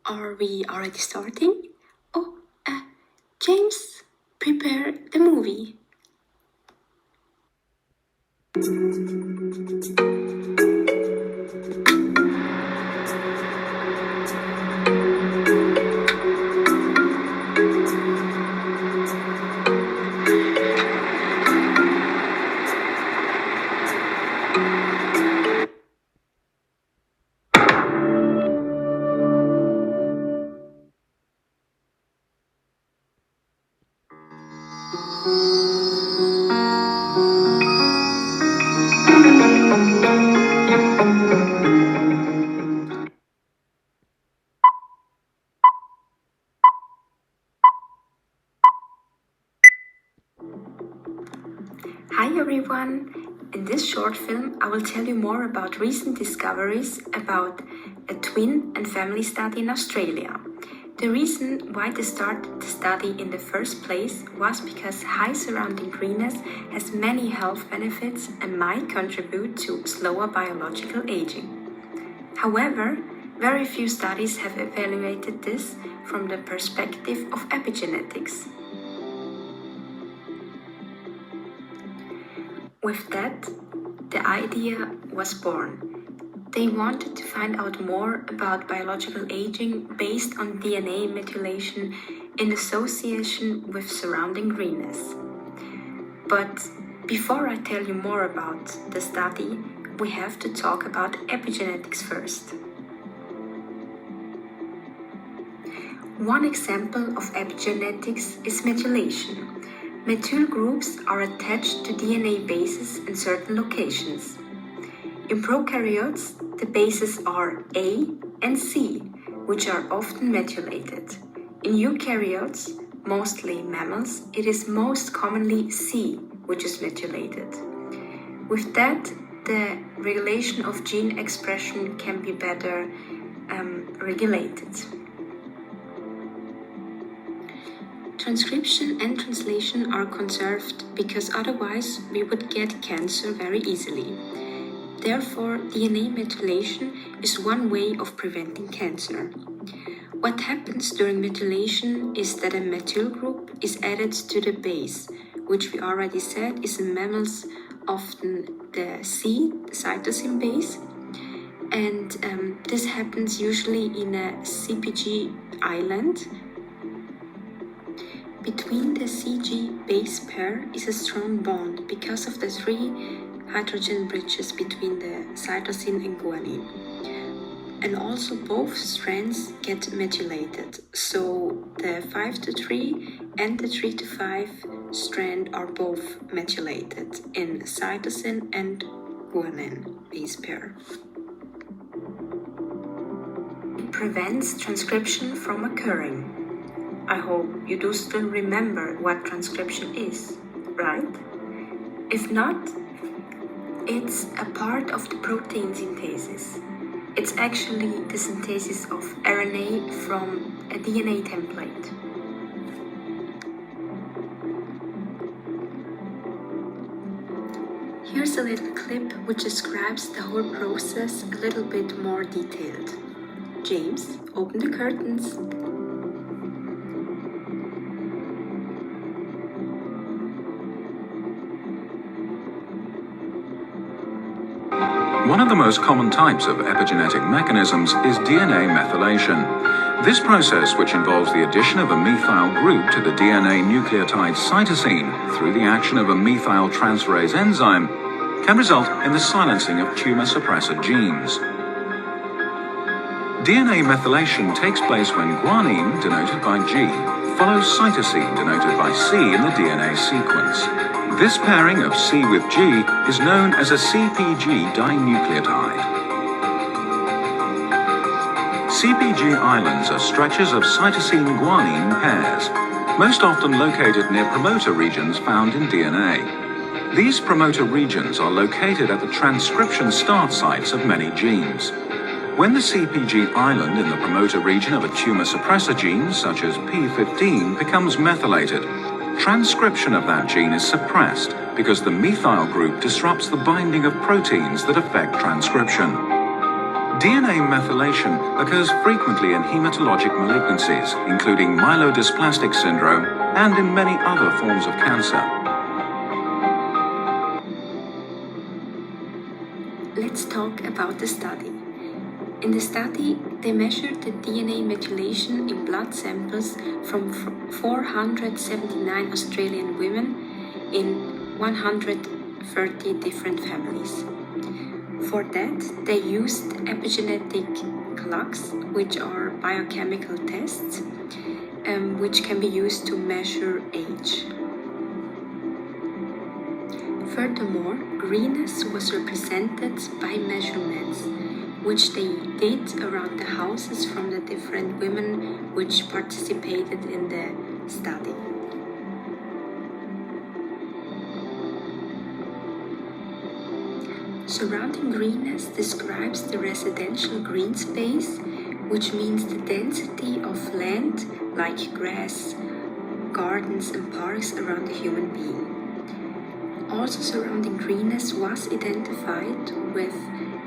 Are we already starting? Oh, James, prepare the movie. Hi everyone! In this short film, I will tell you more about recent discoveries about a twin and family study in Australia. The reason why they started the study in the first place was because high surrounding greenness has many health benefits and might contribute to slower biological aging. However, very few studies have evaluated this from the perspective of epigenetics. With that, the idea was born. They wanted to find out more about biological aging based on DNA methylation in association with surrounding greenness. But before I tell you more about the study, we have to talk about epigenetics first. One example of epigenetics is methylation. Methyl groups are attached to DNA bases in certain locations. In prokaryotes, the bases are A and C, which are often methylated. In eukaryotes, mostly mammals, it is most commonly C, which is methylated. With that, the regulation of gene expression can be better regulated. Transcription and translation are conserved because otherwise we would get cancer very easily. Therefore, DNA methylation is one way of preventing cancer. What happens during methylation is that a methyl group is added to the base, which we already said is in mammals often the C, cytosine base, and this happens usually in a CpG island. Between the CG base pair is a strong bond because of the 3 hydrogen bridges between the cytosine and guanine. And also both strands get methylated, so the 5-3 and the 3-5 strand are both methylated in cytosine and guanine base pair. It prevents transcription from occurring. I hope you do still remember what transcription is, right? If not, it's a part of the protein synthesis. It's actually the synthesis of RNA from a DNA template. Here's a little clip which describes the whole process a little bit more detailed. James, open the curtains. One of the most common types of epigenetic mechanisms is DNA methylation. This process, which involves the addition of a methyl group to the DNA nucleotide cytosine through the action of a methyl transferase enzyme, can result in the silencing of tumor suppressor genes. DNA methylation takes place when guanine, denoted by G, follows cytosine, denoted by C in the DNA sequence. This pairing of C with G is known as a CpG dinucleotide. CpG islands are stretches of cytosine-guanine pairs, most often located near promoter regions found in DNA. These promoter regions are located at the transcription start sites of many genes. When the CpG island in the promoter region of a tumor suppressor gene, such as P15, becomes methylated, transcription of that gene is suppressed because the methyl group disrupts the binding of proteins that affect transcription. DNA methylation occurs frequently in hematologic malignancies, including myelodysplastic syndrome, and in many other forms of cancer. Let's talk about the study. In the study, they measured the DNA methylation in blood samples from 479 Australian women in 130 different families. For that, they used epigenetic clocks, which are biochemical tests, which can be used to measure age. Furthermore, greenness was represented by measurements, which they did around the houses from the different women which participated in the study. Surrounding greenness describes the residential green space, which means the density of land like grass, gardens and parks around a human being. Also surrounding greenness was identified with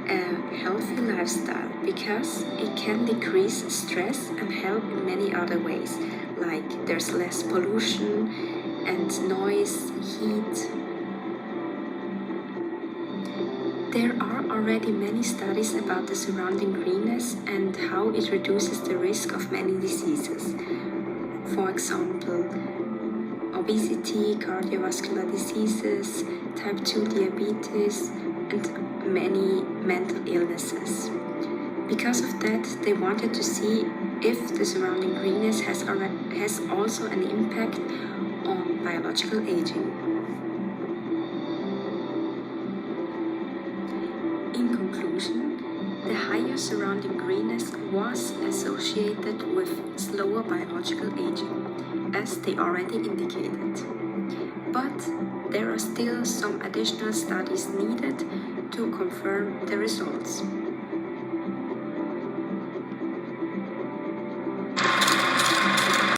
a healthy lifestyle because it can decrease stress and help in many other ways, like there's less pollution and noise, heat. There are already many studies about the surrounding greenness and how it reduces the risk of many diseases. For example, obesity, cardiovascular diseases, type 2 diabetes, and many mental illnesses. Because of that, they wanted to see if the surrounding greenness has also an impact on biological aging. In conclusion, the higher surrounding greenness was associated with slower biological aging, as they already indicated. But there are still some additional studies needed to confirm the results.